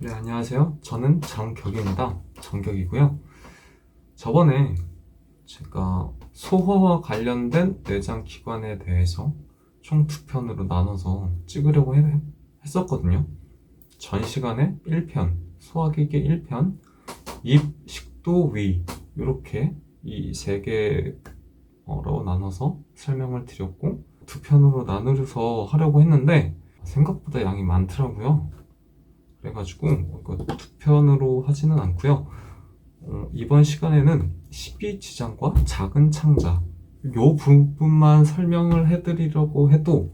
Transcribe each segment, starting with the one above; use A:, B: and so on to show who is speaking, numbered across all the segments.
A: 네, 안녕하세요. 저는 장격입니다. 장격이고요. 저번에 제가 소화와 관련된 내장 기관에 대해서 총 두 편으로 나눠서 찍으려고 했었거든요. 전 시간에 1편, 소화기계 1편, 입, 식도, 위 이렇게 이 세 개로 나눠서 설명을 드렸고 두 편으로 나누어서 하려고 했는데 생각보다 양이 많더라고요. 그래가지고 이거 두 편으로 하지는 않고요. 이번 시간에는 12지장과 작은 창자 요 부분만 설명을 해드리려고 해도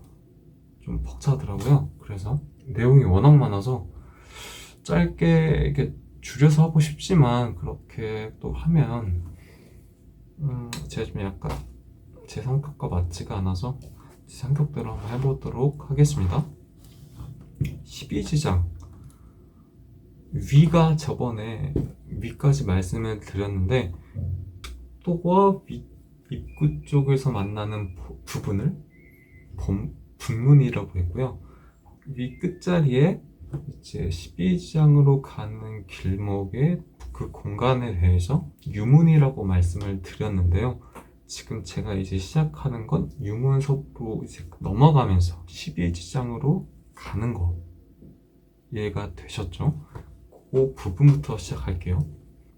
A: 좀 벅차더라고요. 그래서 내용이 워낙 많아서 짧게 이렇게 줄여서 하고 싶지만 그렇게 또 하면 제가 좀 약간 제 성격과 맞지가 않아서 제 성격대로 한번 해보도록 하겠습니다. 12지장 위가 저번에 위까지 말씀을 드렸는데 또와 입구 쪽에서 만나는 부분을 분문이라고 했고요. 위 끝자리에 이제 12지장으로 가는 길목의 그 공간에 대해서 유문이라고 말씀을 드렸는데요. 지금 제가 이제 시작하는 건 유문서로 이제 넘어가면서 12지장으로 가는 거 이해가 되셨죠? 그 부분부터 시작할게요.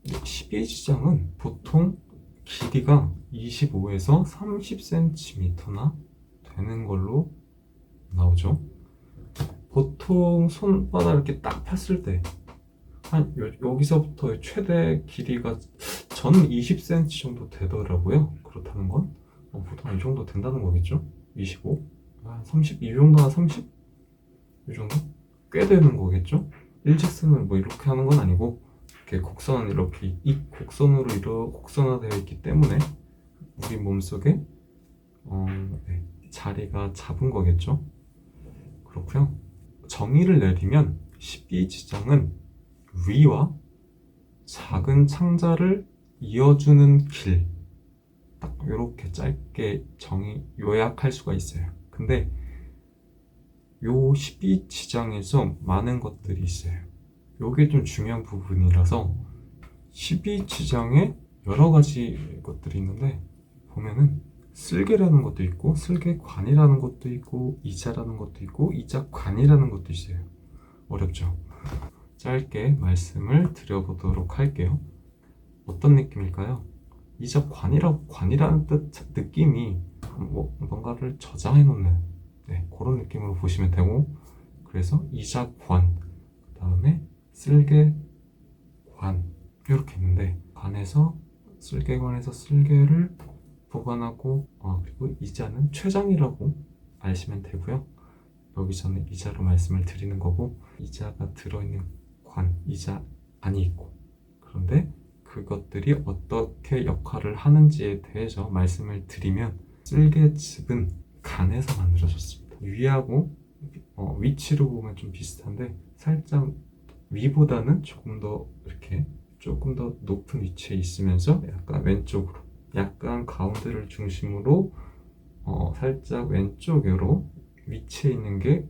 A: 12지장은 보통 길이가 25에서 30cm나 되는 걸로 나오죠. 보통 손바닥 이렇게 딱 폈을 때 한 여기서부터 최대 길이가 저는 20cm 정도 되더라고요. 그렇다는 건 보통 이 정도 된다는 거겠죠? 25? 30? 이 정도나 30? 이 정도? 꽤 되는 거겠죠? 일직선을 뭐 이렇게 하는 건 아니고 이렇게 곡선 이렇게 이 곡선으로 곡선화되어 있기 때문에 우리 몸속에 네, 자리가 잡은 거겠죠. 그렇고요. 정의를 내리면 12지장은 위와 작은 창자를 이어주는 길, 딱 이렇게 짧게 요약할 수가 있어요. 근데 요 12지장에서 많은 것들이 있어요. 요게 좀 중요한 부분이라서 12지장에 여러 가지 것들이 있는데 보면은 쓸개라는 것도 있고 쓸개관이라는 것도 있고 이자라는 것도 있고 이자관이라는 것도 있어요. 어렵죠? 짧게 말씀을 드려보도록 할게요. 어떤 느낌일까요? 관이라는 느낌이 뭔가를 저장해 놓는 그런 느낌으로 보시면 되고, 그래서 이자관, 그 다음에 쓸개관 이렇게 있는데 쓸개관에서 쓸개를 보관하고 그리고 이자는 최장이라고 아시면 되고요. 여기서는 이자로 말씀을 드리는 거고 이자가 들어있는 이자안이 있고 그런데 그것들이 어떻게 역할을 하는지에 대해서 말씀을 드리면 쓸개즙은 간에서 만들어졌습니다. 위하고 위치로 보면 좀 비슷한데 살짝 위보다는 조금 더 높은 위치에 있으면서 약간 왼쪽으로 약간 가운데를 중심으로 살짝 왼쪽으로 위치해 있는 게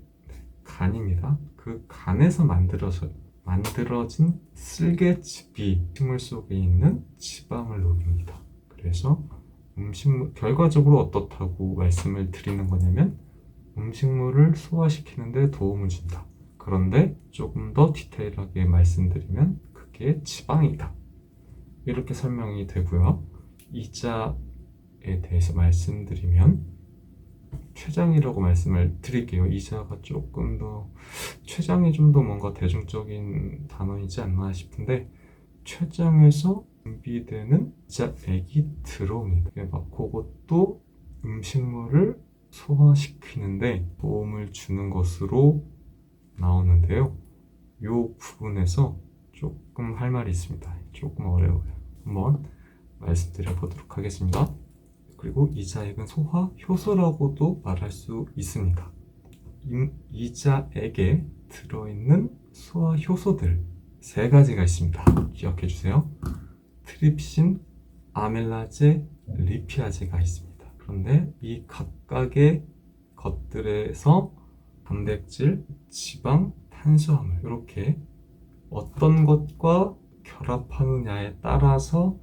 A: 간입니다. 그 간에서 만들어진 쓸개즙이 식물 속에 있는 지방을 녹입니다. 그래서 결과적으로 어떻다고 말씀을 드리는 거냐면 음식물을 소화시키는 데 도움을 준다. 그런데 조금 더 디테일하게 말씀드리면 그게 지방이다. 이렇게 설명이 되고요. 이자에 대해서 말씀드리면 최장이라고 말씀을 드릴게요. 이자가 조금 더 췌장이 좀 더 뭔가 대중적인 단어이지 않나 싶은데 췌장에서 분비되는 이자액이 들어옵니다. 그것도 음식물을 소화시키는데 도움을 주는 것으로 나오는데요. 이 부분에서 조금 할 말이 있습니다. 조금 어려워요. 한번 말씀드려 보도록 하겠습니다. 그리고 이자액은 소화 효소라고도 말할 수 있습니다. 이자액에 들어있는 소화 효소들 세 가지가 있습니다. 기억해 주세요. 트립신, 아멜라제, 리피아제가 있습니다. 그런데 이 각각의 것들에서 단백질, 지방, 탄수화물 이렇게 어떤 것과 결합하느냐에 따라서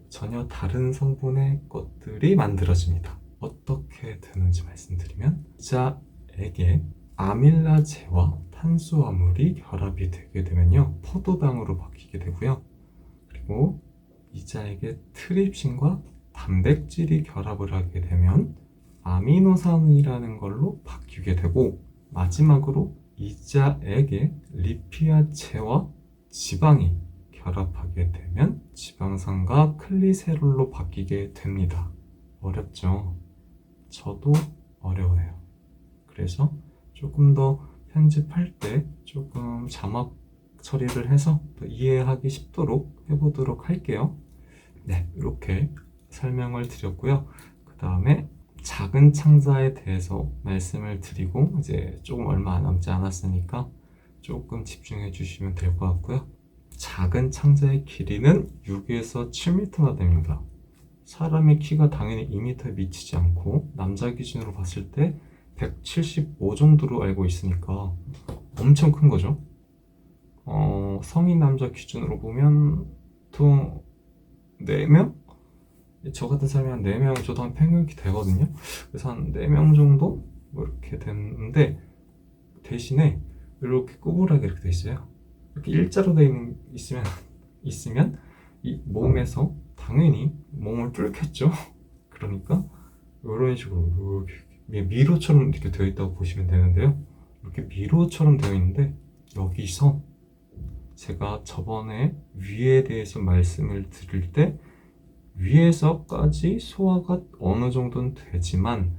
A: 전혀 다른 성분의 것들이 만들어집니다. 어떻게 되는지 말씀드리면 이자액에 아밀라제와 탄수화물이 결합이 되게 되면요, 포도당으로 바뀌게 되고요. 그리고 이자액에 트립신과 단백질이 결합을 하게 되면 아미노산이라는 걸로 바뀌게 되고, 마지막으로 이자액에 리피아체와 지방이 결합하게 되면 지방산과 클리세롤로 바뀌게 됩니다. 어렵죠? 저도 어려워요. 그래서 조금 더 편집할 때 조금 자막 처리를 해서 더 이해하기 쉽도록 해보도록 할게요. 네, 이렇게 설명을 드렸고요. 그 다음에 작은 창자에 대해서 말씀을 드리고, 이제 조금 얼마 남지 않았으니까 조금 집중해 주시면 될 것 같고요. 작은 창자의 길이는 6에서 7m나 됩니다. 사람의 키가 당연히 2m에 미치지 않고 남자 기준으로 봤을 때 175 정도로 알고 있으니까 엄청 큰 거죠. 성인 남자 기준으로 보면 보통 4명? 저 같은 사람이 한 4명 저도 한 평균 키 되거든요. 그래서 한 4명 정도? 뭐 이렇게 되는데, 대신에 이렇게 꾸불하게 이렇게 돼 있어요. 이렇게 일자로 돼 있으면 이 몸에서 당연히 몸을 뚫겠죠. 그러니까 이런 식으로 이렇게 미로처럼 이렇게 되어 있다고 보시면 되는데요. 이렇게 미로처럼 되어 있는데, 여기서 제가 저번에 위에 대해서 말씀을 드릴 때 위에서까지 소화가 어느 정도는 되지만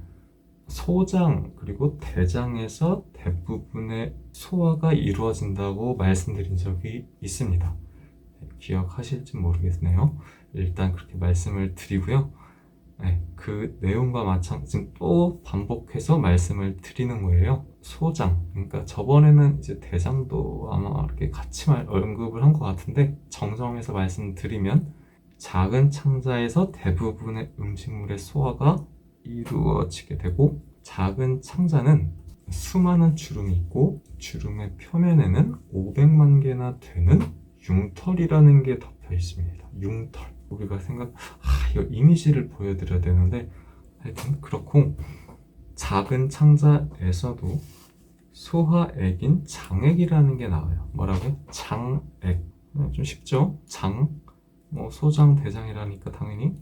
A: 소장 그리고 대장에서 대부분의 소화가 이루어진다고 말씀드린 적이 있습니다. 기억하실지 모르겠네요. 일단 그렇게 말씀을 드리고요. 네, 그 내용과 마찬가지로 또 반복해서 말씀을 드리는 거예요. 소장, 그러니까 저번에는 이제 대장도 아마 이렇게 같이 언급을 한 것 같은데, 정정해서 말씀드리면 작은 창자에서 대부분의 음식물의 소화가 이루어지게 되고, 작은 창자는 수많은 주름이 있고 주름의 표면에는 500만 개나 되는 융털이라는 게 덮여 있습니다. 융털. 우리가 이거 이미지를 보여드려야 되는데, 하여튼 그렇고, 작은 창자에서도 소화액인 장액이라는 게 나와요. 뭐라고요? 장액. 좀 쉽죠? 소장, 대장이라니까 당연히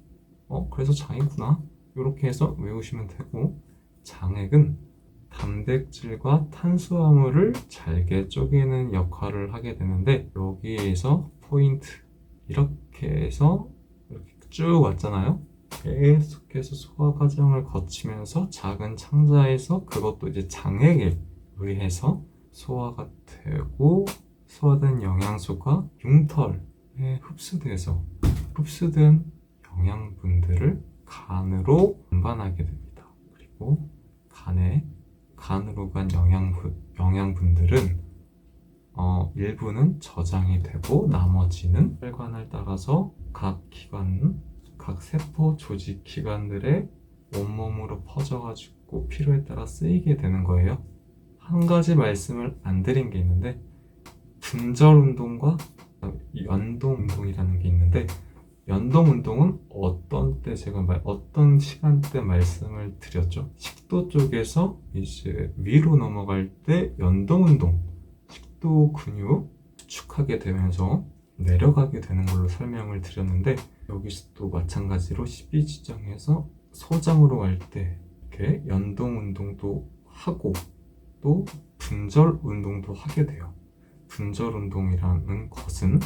A: 그래서 장이구나, 이렇게 해서 외우시면 되고, 장액은 단백질과 탄수화물을 잘게 쪼개는 역할을 하게 되는데, 여기에서 포인트, 이렇게 해서 이렇게 쭉 왔잖아요. 계속해서 소화 과정을 거치면서 작은 창자에서 그것도 이제 장액에 의해서 소화가 되고, 소화된 영양소가 융털에 흡수된 영양분들을 간으로 운반하게 됩니다. 그리고 간으로 간 영양분들은 일부는 저장이 되고, 나머지는 혈관을 따라서 각 세포 조직 기관들의 온몸으로 퍼져가지고 필요에 따라 쓰이게 되는 거예요. 한 가지 말씀을 안 드린 게 있는데, 분절 운동과 연동 운동이라는 게 있는데, 연동 운동은 어떤 시간대 말씀을 드렸죠. 식도 쪽에서 이제 위로 넘어갈 때 연동 운동, 식도 근육 수축하게 되면서 내려가게 되는 걸로 설명을 드렸는데, 여기서도 마찬가지로 12지장에서 소장으로 갈 때 이렇게 연동 운동도 하고 또 분절 운동도 하게 돼요. 분절 운동이라는 것은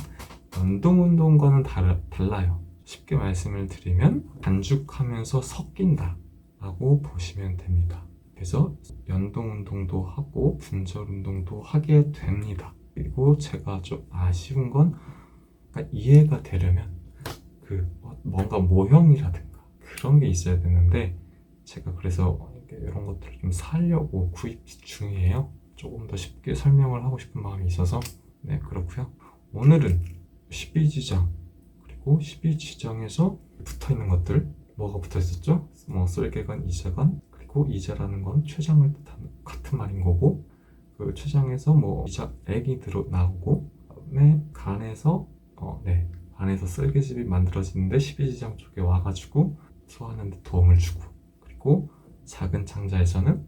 A: 연동 운동과는 달라요. 쉽게 말씀을 드리면 반죽하면서 섞인다 라고 보시면 됩니다. 그래서 연동 운동도 하고 분절 운동도 하게 됩니다. 그리고 제가 좀 아쉬운 건, 그러니까 이해가 되려면 뭔가 모형이라든가 그런 게 있어야 되는데, 제가 그래서 이런 것들을 좀 사려고 구입 중이에요. 조금 더 쉽게 설명을 하고 싶은 마음이 있어서. 네, 그렇고요. 오늘은 12지장, 그리고 12지장에서 붙어있는 것들, 뭐가 붙어있었죠? 썰개관, 이자관, 그리고 이자라는 건 췌장을 뜻하는 같은 말인 거고, 그 췌장에서 이자액이 나오고, 안에서 쓸개즙이 만들어지는데 십이지장 쪽에 와가지고 소화하는 데 도움을 주고, 그리고 작은 창자에서는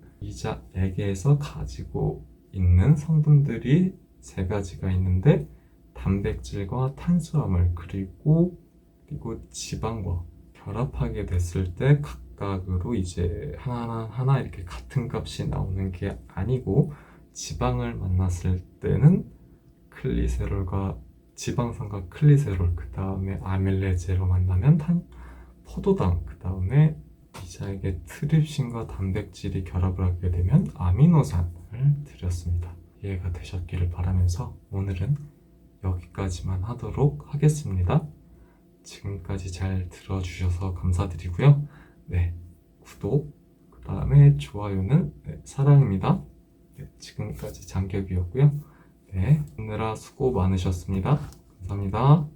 A: 에게에서 가지고 있는 성분들이 세 가지가 있는데 단백질과 탄수화물 그리고 지방과 결합하게 됐을 때 각각으로 이제 하나 이렇게 같은 값이 나오는 게 아니고, 지방을 만났을 때는 클리세롤과 지방산과 클리세롤, 그 다음에 아밀레제로 만나면 포도당, 그 다음에 이자에게 트립신과 단백질이 결합을 하게 되면 아미노산을 드렸습니다. 이해가 되셨기를 바라면서 오늘은 여기까지만 하도록 하겠습니다. 지금까지 잘 들어주셔서 감사드리고요. 구독, 그 다음에 좋아요는 사랑입니다. 지금까지 장격이었고요. 오느라 수고 많으셨습니다. 감사합니다.